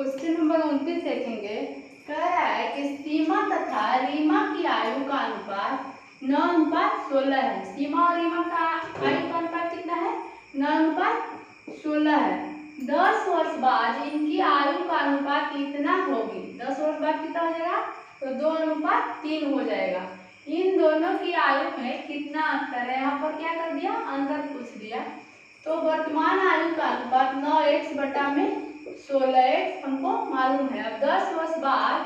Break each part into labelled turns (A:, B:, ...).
A: Question number 29 देखेंगे। कह रहा है कि सीमा तथा रीमा की आयु का अनुपात 9:16 है। सीमा और रीमा का आयु का अनुपात कितना है? 9:16 है। 10 वर्ष बाद इनकी आयु का अनुपात इतना होगी। 10 वर्ष बाद कितना हो जाएगा? तो 2:3 हो जाएगा। इन दोनों की आयु में कितना अंतर है? यहाँ पर क्या कर दिया? अंतर पूछ दिया। तो वर्तमान आयु का अनुपात 9x/16x हमको मालूम है। अब 10 वर्ष बाद,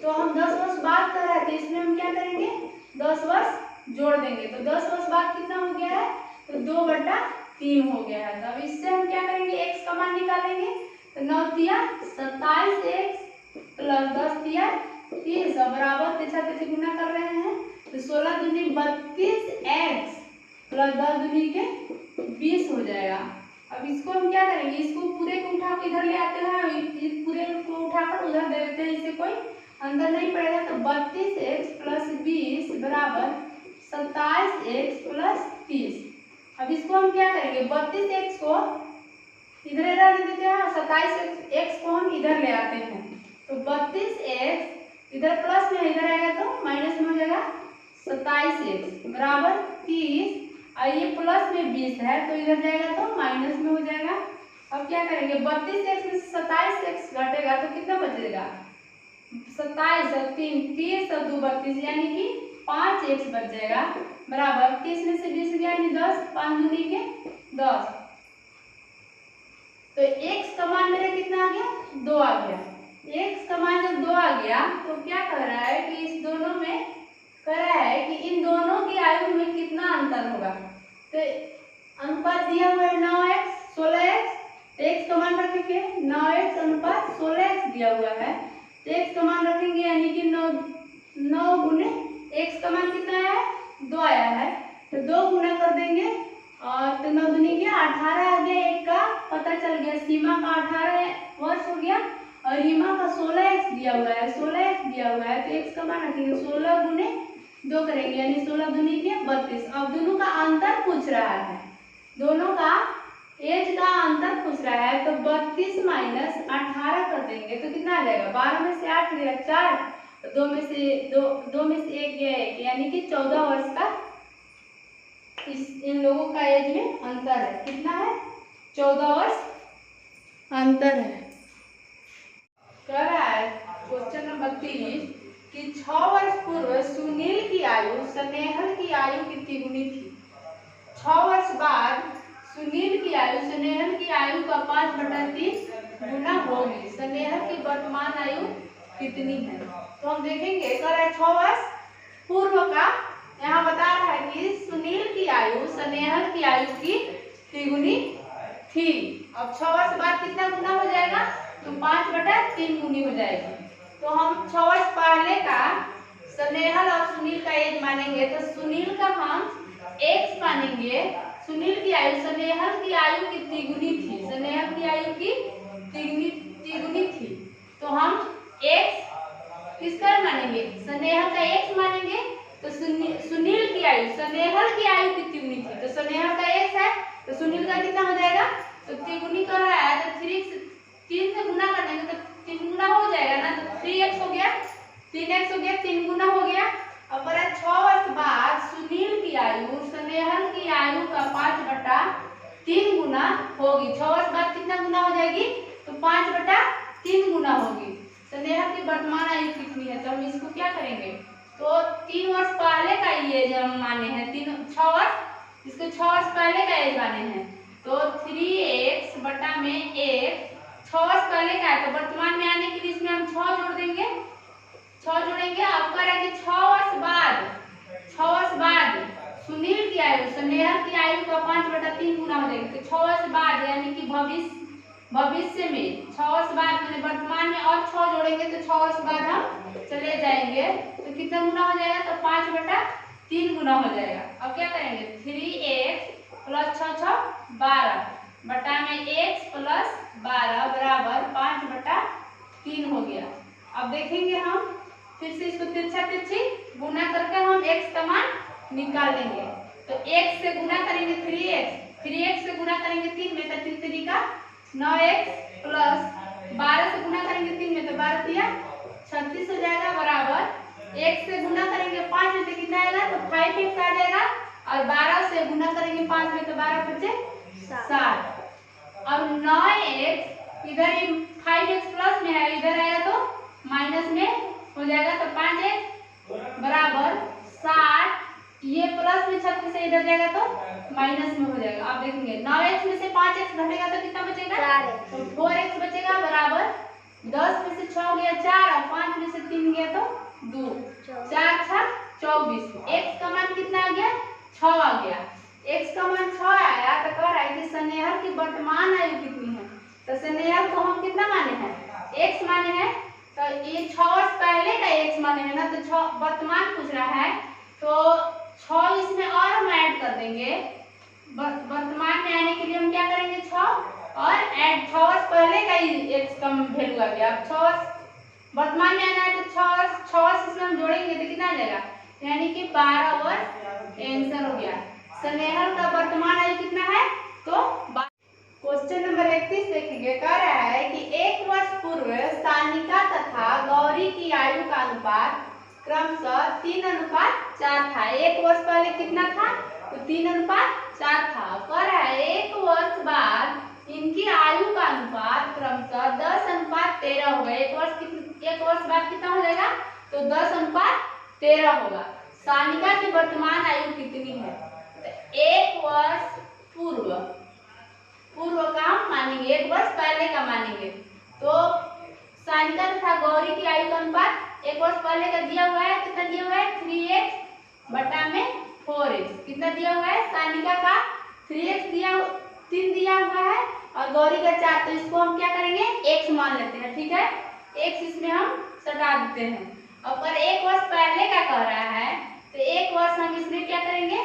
A: तो हम 10 वर्ष बाद कर रहे थे, इसमें हम क्या करेंगे? 10 वर्ष जोड़ देंगे। तो 10 वर्ष बाद कितना हो गया है? तो 2/3 हो गया है। अब इससे हम क्या करेंगे? x का मान निकालेंगे। तो 9 तिया 27x प्लस 10 तिया 30 बराबर 3 गुना कर रहे हैं। तो 16 दूनी 32x प्लस 10 दूनी के 20 हो जाएगा। अब इसको हम क्या करेंगे? इसको पूरे को उठाकर इधर ले आते हैं, इस पूरे को उठाकर उधर दे देते हैं, इससे कोई अंदर नहीं पड़ेगा। तो 32x प्लस 20 बराबर 27x प्लस 30। अब इसको हम क्या करेंगे? 32x को इधर रख देते हैं, 27x को हम इधर ले आते हैं। तो 32x इधर प्लस में, इधर आएगा तो माइनस में हो जाएगा। 27x बराबर 30 और ये प्लस में 20 है तो इधर जाएगा तो माइनस में हो जाएगा। अब क्या करेंगे? 32x में 27x घटेगा तो कितना बचेगा? 27 और 3 30 और 2 32 यानी कि 5x बच जाएगा बराबर 30 में से 20 गया यानी 10, 5 दूनी के 10। तो x का मान मेरा कितना आ गया? 2 आ गया। x का मान जब 2 आ गया तो क्या कह रहा है कि इस दोनों में कह रहा है कि इन दोनों की आयु में कितना अंतर होगा। तो अनुपात दिया हुआ है 9x/16x। x का मान रखेंगे 9x अनुपात 16x दिया हुआ है। तो x का मान रखेंगे यानी कि 9 गुने x का मान कितना है? 2 आया है। तो 2 गुना कर देंगे और तो 9 दूनी के 18 आ गया। एक का पता चल गया, सीमा का 18 वर्ष हो गया और रीमा का 16x दिया हुआ है, 16x दिया हुआ है। तो x का मान रखेंगे 16 गुने 2 करेंगे यानी 16 दूनी के 32। अब दोनों का अंतर पूछ रहा है, दोनों का एज का अंतर पूछ रहा है। तो 32 माइनस 18 कर देंगे तो कितना आ जाएगा? 12 में से 8 गया 4, 2 में से 1 गया 1 यानी कि 14 वर्ष का इन लोगों का एज में अंतर है। कितना है? 14 वर्ष अंतर है। कह रहा है क्वेश्चन नंबर 30 कि 6 वर्ष पूर्व सुनील की आयु स्नेहल की आयु कितनी गुनी थी। 6 वर्ष बाद सुनील की आयु स्नेहल की आयु का 5/3 गुना होगी। स्नेहल की वर्तमान आयु कितनी है? तो हम देखेंगे। कह रहा है 6 वर्ष पूर्व का, यहाँ बता रहा है कि सुनील की आयु स्नेहल की आयु की तिगुनी थी। अब 6 वर्ष बाद कितना गुना हो जाएगा? तो 5/3 गुनी हो जाएगी। तो हम 6 वर्ष पहले का स्नेहल और सुनील का एज मानेंगे। तो सुनील का हम x मानेंगे। सुनील की आयु स्नेहल की आयु की तिगुनी थी, स्नेहल की आयु की तिगुनी थी। तो हम x किसका मानेंगे? स्नेहल का x मानेंगे। तो सुनील की आयु स्नेहल की आयु की तिगुनी थी, तो स्नेहल का x है तो सुनील का कितना हो जाएगा? तो तिगुनी कर रहा है तो 3 से गुना कर देंगे तो 3 गुना हो जाएगा ना। तो 3x हो गया, 3x हो गया, 3 गुना हो गया। अब 6 वर्ष बाद सुनील की आयु स्नेहल की आयु का 5/3 गुना होगी। 6 वर्ष बाद कितना गुना हो जाएगी? तो 5/3 गुना होगी। स्नेहल की वर्तमान आयु कितनी है? तो हम इसको क्या करेंगे? तो 3 वर्ष पहले का एज हम माने हैं, 6 वर्ष, इसको 6 वर्ष पहले का एज माने हैं। तो 3x बटा में 1 6 वर्ष पहले का है। तो वर्तमान में आने के लिए इसमें हम 6 जोड़ देंगे, 6 जोड़ेंगे। अब कह रहा है कि 6 वर्ष बाद सुनील की आयु स्नेहल की आयु का 5/3 गुना हो जाएगी। तो 6 वर्ष बाद यानी कि भविष्य में 6 वर्ष बाद मैंने वर्तमान में और 6 जोड़ेंगे तो 6 वर्ष बाद हम चले जाएंगे तो कितना गुना हो जाएगा? तो 5/3 गुना हो जाएगा। अब क्या करेंगे? 3x प्लस 6 6 12 बटा में x प्लस 12 बराबर 5/3 हो गया। अब देखेंगे हम फिर से इसको तिरछा तिरछी गुना करके हम x का मान निकाल लेंगे। तो x से गुना करेंगे 3x से गुना करेंगे 3 में, तो 3 3 का 9x प्लस 12 से गुना करेंगे 3 में तो 12 दिया 36 हो जाएगा, बराबर 1 से गुना करेंगे 5 में तो कितना आएगा, तो 5x आ जाएगा, और 12 से गुना करेंगे 5 में तो 12 बचे 7। अब 9x इधर 5x प्लस में है, इधर आएगा तो माइनस में हो जाएगा, तो 5x बराबर 60, ये प्लस में 36 से इधर जाएगा तो माइनस में हो जाएगा। आप देखेंगे 9x में से 5x घटेगा तो कितना बचेगा, 4x, तो 4x बचेगा, बराबर 10 में से 6 गया 4 और 5 में से 3 गया तो 2, 4 6 24। x का मान कितना आ गया, 6 आ गया। x का मान 6 आया तो कह रहा है कि स्नेहल की वर्तमान आयु कितनी है, तो स्नेहल को हम कितना माने हैं, x माने हैं, तो ये 6 वर्ष पहले का x माने हैं ना, तो 6 वर्तमान पूछ रहा है, तो 6 इसमें और हम ऐड कर देंगे। वर्तमान में आने के लिए हम क्या करेंगे, 6 और ऐड 6 वर्ष पहले का ही x का वैल्यू आ गया। अब 6 वर्ष वर्तमान में आना है तो 6 वर्ष इसमें हम जोड़ेंगे तो कितना आ जाएगा, यानी कि 12 वर्ष आंसर हो गया। स्नेहल का वर्तमान आयु कितना है, तो क्वेश्चन नंबर 31 देखेंगे, कह रहा है कि 1 वर्ष पूर्व सानिका तथा गौरी की आयु का अनुपात क्रमशः 3:4 था। 1 वर्ष पहले कितना था, तो 3:4 था। कह रहा है 1 वर्ष बाद इनकी आयु का अनुपात क्रमशः 10:13 होगा। 1 वर्ष बाद कितना हो जाएगा, तो 10:13 होगा। सानिका की वर्तमान आयु कितनी है, तो 1 वर्ष पूर्व का हम मानेंगे, 1 वर्ष पहले का मानेंगे, तो सानिका तथा गौरी की आयु का अनुपात 1 वर्ष पहले का दिया हुआ है, कितना दिया हुआ है, 3x बटा में 4x। कितना दिया हुआ है, सानिका का 3x तीन दिया हुआ है और गौरी का 4, तो इसको हम क्या करेंगे, x मान लेते हैं, ठीक है, x इसमें हम सटा देते हैं। और पर 1 वर्ष पहले का कह रहा है, तो 1 वर्ष हम इसमें क्या करेंगे,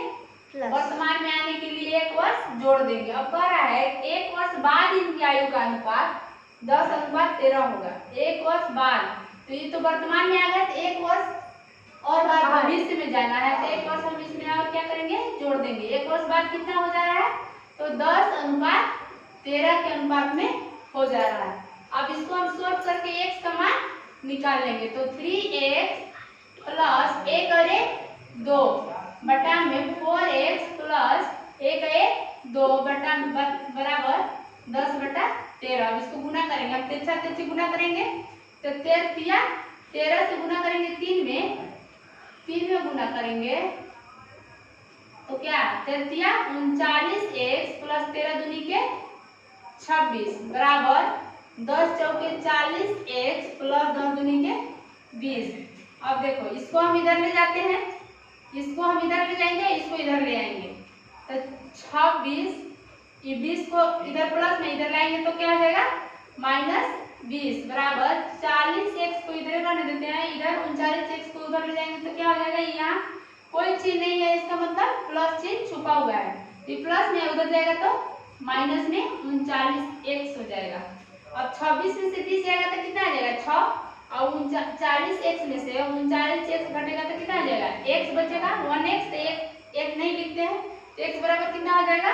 A: वर्तमान में आने के लिए 1 वर्ष जोड़ देंगे। अब कह रहा है 1 वर्ष बाद इनकी आयु का अनुपात 10:13 होगा। 1 वर्ष बाद, तो ये तो वर्तमान में आ गया, तो 1 वर्ष और बाद भविष्य में जाना है, तो 1 वर्ष हम इसमें और क्या करेंगे, जोड़ देंगे। 1 वर्ष बाद कितना हो जा रहा है, तो 10:13 के अनुपात में हो जा रहा है। अब इसको हम सॉल्व करके x का मान निकाल लेंगे, तो 3x प्लस 1 और 1 2 बटा में 4x प्लस 1 1 2 बटा बराबर 10/13। अब इसको गुना करेंगे, अब तिरछा तिरछी गुना करेंगे, तो 13 से गुना करेंगे 3 में गुना करेंगे तो क्या 39x प्लस 13 दूनी के 26 बराबर 10 चौके 40x प्लस 10 दूनी के 20। अब देखो इसको हम इधर ले जाते हैं, इसको हम इधर ले जाएंगे, इसको इधर ले आएंगे, तो 26, ये 20 को इधर प्लस में इधर लाएंगे तो क्या हो जाएगा, -20 बराबर 40x को इधर रहने देते हैं, इधर 39x को उधर ले जाएंगे तो क्या हो जाएगा, यहाँ कोई चीज नहीं है, इसका मतलब प्लस चिन्ह छुपा हुआ है, ये प्लस में उधर जाएगा तो माइनस में 39x हो जाएगा। अब 26 में से 30 जाएगा तो कितना आ जाएगा 6, और 40x में से 39x घटेगा तो कितना आ जाएगा, x बचेगा 1x, तो एक नहीं लिखते हैं, तो x बराबर कितना आ जाएगा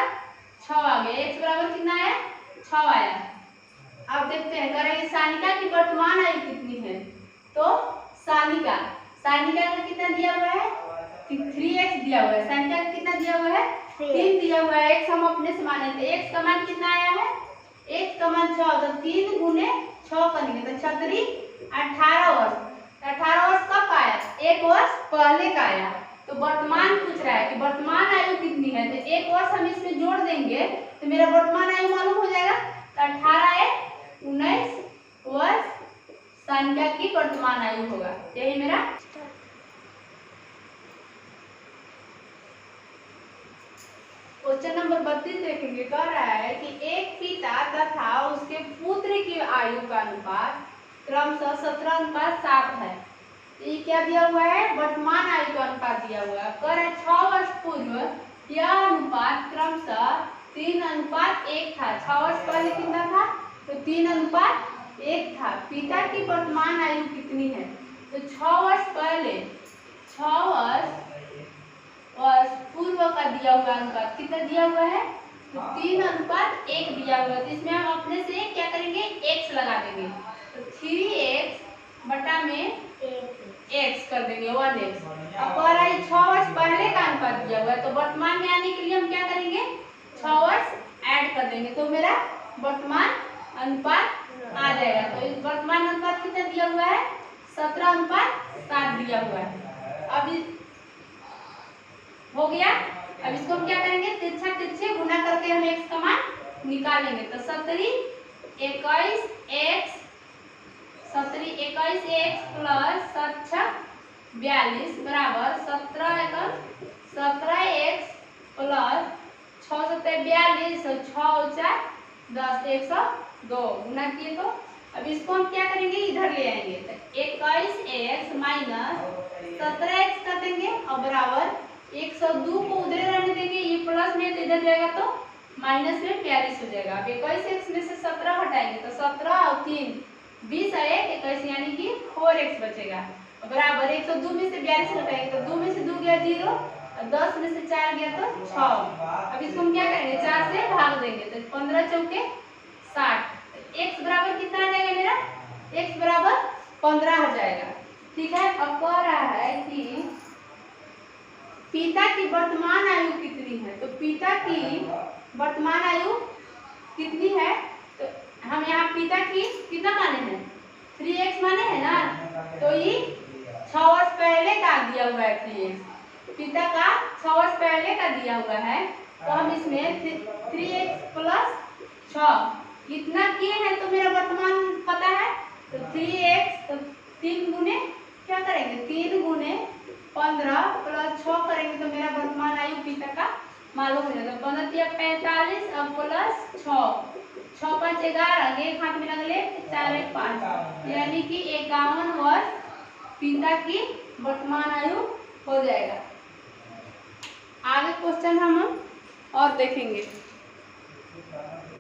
A: 6 आ गया। x बराबर कितना आया 6 आया। अब देखते हैं करेंगे सानिका की वर्तमान आयु कितनी है, तो सानिका का कितना दिया हुआ है 3x दिया हुआ है, सानिका का कितना दिया हुआ है 3 दिया हुआ है, x हम अपने से माने थे, x का मान कितना आया है, x का मान 6, तो 3 गुने 6 करेंगे तो 36 18 वर्ष। 18 वर्ष कब आया, 1 वर्ष पहले का आया, तो वर्तमान पूछ रहा है कि वर्तमान आयु कितनी है, तो 1 वर्ष हम इसमें जोड़ देंगे तो मेरा वर्तमान आयु मालूम हो जाएगा, तो 18 19 वर्ष सानिका की वर्तमान आयु होगा। यही मेरा क्वेश्चन नंबर 32 देखेंगे, कह रहा है कि एक पिता तथा उसके पुत्र की आयु का अनुपात क्रमशः 17:7 है। ये क्या दिया हुआ है, वर्तमान आयु का अनुपात दिया हुआ है। कह रहा है 6 वर्ष पूर्व यह अनुपात क्रमशः 3:1 था। 6 वर्ष पहले कितना था, तो 3:1 था। पिता की वर्तमान आयु कितनी है, तो 6 वर्ष पहले 6 वर्ष पूर्व का दिया हुआ अनुपात कितना दिया हुआ है तो 3:1 दिया हुआ है, तो इसमें हम अपने से क्या करेंगे, x लगा देंगे। तो 3x बटा में x कर देंगे 1x। अब कह रहा है 6 वर्ष पहले का अनुपात दिया हुआ है, तो वर्तमान में आने के लिए हम क्या करेंगे, 6 वर्ष ऐड कर देंगे, तो मेरा वर्तमान अनुपात आ जाएगा। तो इस वर्तमान अनुपात कितना दिया हुआ है, 17:7 दिया हुआ है। अब इस हो गया। अब इसको हम क्या करेंगे, तिरछा तिरछे गुना करके हम x का मान निकालेंगे। तो 17 21x प्लस 7×6 = 42 बराबर 17x प्लस 6×7 = 42, 6×4 = 10, 102 गुना किए। तो अब इसको हम क्या करेंगे, इधर ले आएंगे। तो 21x माइनस 17x कर देंगे और बराबर 102 को उधर रहने देंगे, ये प्लस में तो इधर जाएगा तो माइनस में 42 हो जाएगा। अब 21x में से 17 हटाएंगे तो 17 और 3 20 और 1 21, यानी कि 4x बचेगा। बराबर 102 में से 42 हटाएंगे तो 2 में से 2 गया 0 और 10 में से 4 गया तो 6। अब इसको हम क्या करेंगे, 4 से भाग देंगे तो 15 चौके 60। x बराबर कितना आ जाएगा मेरा, x बराबर 15 हो जाएगा। ठीक है। अब कह रहा है कि पिता की वर्तमान आयु कितनी है, तो पिता की वर्तमान आयु कितनी है, तो हम यहाँ पिता की कितना माने हैं, 3x माने हैं ना, तो ये 6 वर्ष पहले का दिया हुआ है 3x, पिता का 6 वर्ष पहले का दिया हुआ है। तो हम इसमें 3x प्लस 6 इतना किए हैं, तो मेरा वर्तमान पता है। तो 3x, तो 3 गुने क्या करेंगे, 3 गुने 15 प्लस 6 करेंगे तो मेरा वर्तमान आयु पिता का मालूम हो जाएगा। 15 45 और प्लस 6, 6 5 11, एक हाथ में लग ले 4 1 5, यानी कि 51 वर्ष पिता की वर्तमान आयु हो जाएगा। आगे क्वेश्चन हम और देखेंगे।